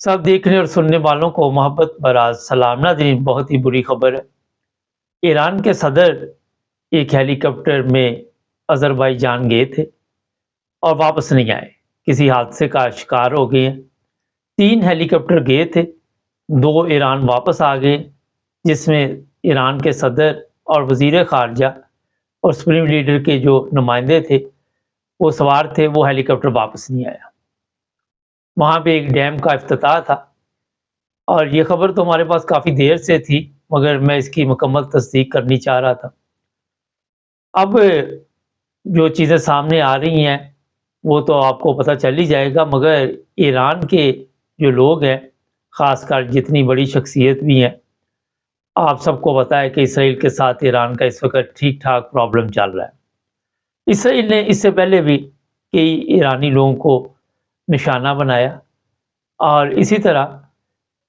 سب دیکھنے اور سننے والوں کو محبت براز سلام ناظرین، بہت ہی بری خبر ہے۔ ایران کے صدر ایک ہیلی کاپٹر میں آذربائیجان گئے تھے اور واپس نہیں آئے، کسی حادثے کا شکار ہو گئے ہیں۔ 3 ہیلی کاپٹر گئے تھے، 2 ایران واپس آ گئے، جس میں ایران کے صدر اور وزیر خارجہ اور سپریم لیڈر کے جو نمائندے تھے وہ سوار تھے، وہ ہیلی کاپٹر واپس نہیں آیا۔ وہاں پہ ایک ڈیم کا افتتاح تھا اور یہ خبر تو ہمارے پاس کافی دیر سے تھی، مگر میں اس کی مکمل تصدیق کرنی چاہ رہا تھا۔ اب جو چیزیں سامنے آ رہی ہیں وہ تو آپ کو پتہ چل ہی جائے گا، مگر ایران کے جو لوگ ہیں، خاص کر جتنی بڑی شخصیت بھی ہیں، آپ سب کو پتہ ہے کہ اسرائیل کے ساتھ ایران کا اس وقت ٹھیک ٹھاک پرابلم چل رہا ہے۔ اسرائیل نے اس سے پہلے بھی کئی ایرانی لوگوں کو نشانہ بنایا، اور اسی طرح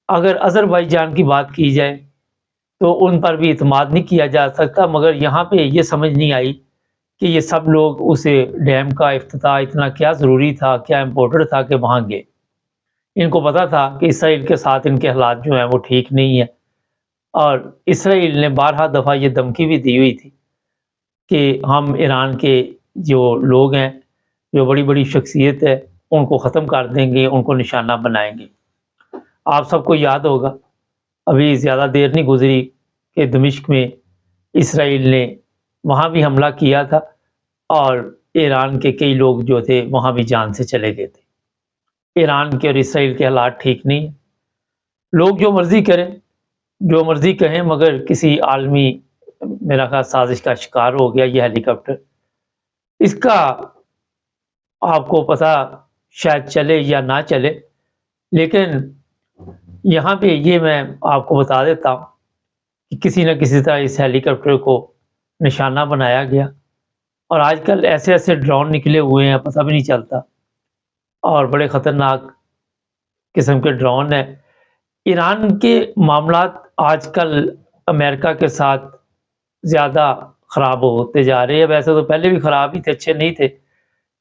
اگر آذربائیجان کی بات کی جائے تو ان پر بھی اعتماد نہیں کیا جا سکتا، مگر یہاں پہ یہ سمجھ نہیں آئی کہ یہ سب لوگ اسے ڈیم کا افتتاح اتنا کیا ضروری تھا، کیا امپورٹنٹ تھا کہ وہاں گئے۔ ان کو پتہ تھا کہ اسرائیل کے ساتھ ان کے حالات جو ہیں وہ ٹھیک نہیں ہیں، اور اسرائیل نے بارہا دفعہ یہ دھمکی بھی دی ہوئی تھی کہ ہم ایران کے جو لوگ ہیں، جو بڑی بڑی شخصیت ہے، ان کو ختم کر دیں گے، ان کو نشانہ بنائیں گے۔ آپ سب کو یاد ہوگا، ابھی زیادہ دیر نہیں گزری کہ دمشق میں اسرائیل نے وہاں بھی حملہ کیا تھا، اور ایران کے کئی لوگ جو تھے وہاں بھی جان سے چلے گئے تھے۔ ایران کے اور اسرائیل کے حالات ٹھیک نہیں ہیں۔ لوگ جو مرضی کریں، جو مرضی کہیں، مگر کسی عالمی میرا خیال سازش کا شکار ہو گیا یہ ہیلی کاپٹر۔ اس کا آپ کو پتہ شاید چلے یا نہ چلے، لیکن یہاں پہ یہ میں آپ کو بتا دیتا ہوں کہ کسی نہ کسی طرح اس ہیلی کاپٹر کو نشانہ بنایا گیا، اور آج کل ایسے ایسے ڈرون نکلے ہوئے ہیں، پتہ بھی نہیں چلتا، اور بڑے خطرناک قسم کے ڈرون ہیں۔ ایران کے معاملات آج کل امریکہ کے ساتھ زیادہ خراب ہوتے جا رہے ہیں، ویسے تو پہلے بھی خراب ہی تھے، اچھے نہیں تھے،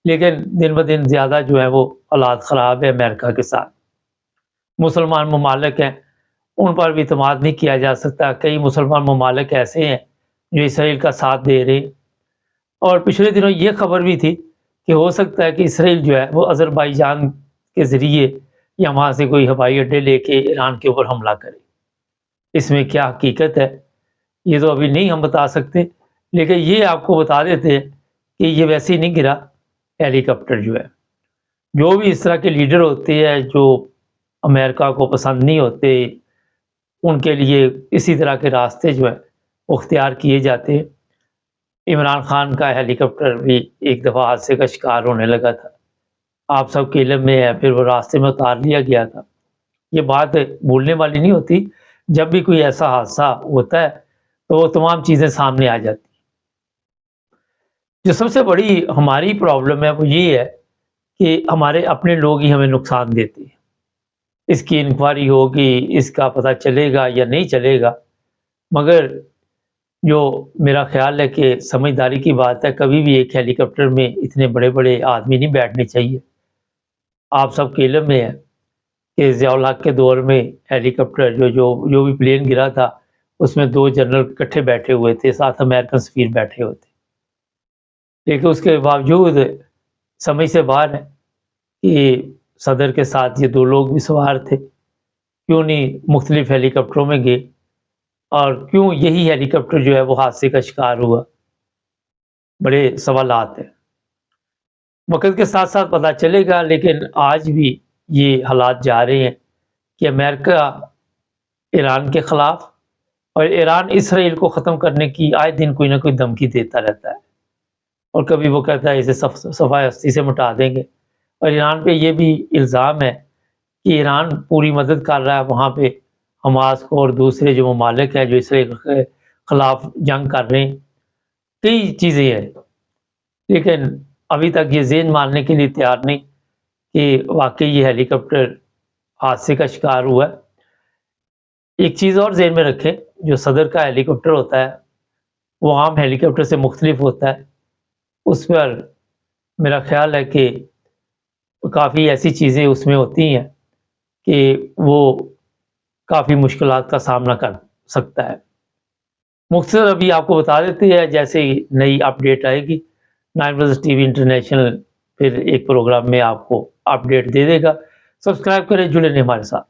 لیکن دن بہ دن زیادہ جو ہے وہ حالات خراب ہے امریکہ کے ساتھ۔ مسلمان ممالک ہیں، ان پر بھی اعتماد نہیں کیا جا سکتا۔ کئی مسلمان ممالک ایسے ہیں جو اسرائیل کا ساتھ دے رہے ہیں، اور پچھلے دنوں یہ خبر بھی تھی کہ ہو سکتا ہے کہ اسرائیل جو ہے وہ آذربائیجان کے ذریعے یا وہاں سے کوئی ہوائی اڈے لے کے ایران کے اوپر حملہ کرے۔ اس میں کیا حقیقت ہے یہ تو ابھی نہیں ہم بتا سکتے، لیکن یہ آپ کو بتا دیتے ہیں کہ یہ ویسے ہی نہیں گرا ہیلی کاپٹر جو ہے۔ جو بھی اس طرح کے لیڈر ہوتے ہیں جو امریکہ کو پسند نہیں ہوتے، ان کے لیے اسی طرح کے راستے جو ہیں اختیار کیے جاتے ہیں۔ عمران خان کا ہیلی کاپٹر بھی ایک دفعہ حادثے کا شکار ہونے لگا تھا، آپ سب کے علم میں ہے، پھر وہ راستے میں اتار لیا گیا تھا۔ یہ بات بھولنے والی نہیں ہوتی، جب بھی کوئی ایسا حادثہ ہوتا ہے تو وہ تمام چیزیں سامنے آ جاتی۔ جو سب سے بڑی ہماری پرابلم ہے وہ یہ ہے کہ ہمارے اپنے لوگ ہی ہمیں نقصان دیتے ہیں۔ اس کی انکوائری ہوگی، اس کا پتہ چلے گا یا نہیں چلے گا، مگر جو میرا خیال ہے کہ سمجھداری کی بات ہے، کبھی بھی ایک ہیلی کاپٹر میں اتنے بڑے بڑے آدمی نہیں بیٹھنے چاہیے۔ آپ سب کے علم میں ہے کہ ضیاء الحق کے دور میں ہیلی کاپٹر جو بھی پلین گرا تھا اس میں 2 جنرل اکٹھے بیٹھے ہوئے تھے، ساتھ امریکن سفیر بیٹھے ہوئے تھے، لیکن اس کے باوجود سمجھ سے باہر ہے کہ صدر کے ساتھ یہ 2 لوگ بھی سوار تھے، کیوں نہیں مختلف ہیلی کاپٹروں میں گئے، اور کیوں یہی ہیلی کاپٹر جو ہے وہ حادثے کا شکار ہوا؟ بڑے سوالات ہیں، وقت کے ساتھ ساتھ پتہ چلے گا، لیکن آج بھی یہ حالات جا رہے ہیں کہ امریکہ ایران کے خلاف اور ایران اسرائیل کو ختم کرنے کی آئے دن کوئی نہ کوئی دھمکی دیتا رہتا ہے، اور کبھی وہ کہتا ہے اسے صفحہ ہستی سے مٹا دیں گے، اور ایران پہ یہ بھی الزام ہے کہ ایران پوری مدد کر رہا ہے وہاں پہ حماس کو اور دوسرے جو ممالک ہیں جو اسرائیل کے خلاف جنگ کر رہے ہیں۔ کئی چیزیں ہیں، لیکن ابھی تک یہ ذہن ماننے کے لیے تیار نہیں کہ واقعی یہ ہیلی کاپٹر حادثے کا شکار ہوا ہے۔ ایک چیز اور ذہن میں رکھیں، جو صدر کا ہیلی کاپٹر ہوتا ہے وہ عام ہیلی کاپٹر سے مختلف ہوتا ہے۔ اس پر میرا خیال ہے کہ کافی ایسی چیزیں اس میں ہوتی ہیں کہ وہ کافی مشکلات کا سامنا کر سکتا ہے۔ مختصر ابھی آپ کو بتا دیتے ہیں، جیسے ہی نئی اپڈیٹ آئے گی 9 بزرس ٹی وی انٹرنیشنل پھر ایک پروگرام میں آپ کو اپڈیٹ دے دے گا۔ سبسکرائب کریں، جڑے رہیں ہمارے ساتھ۔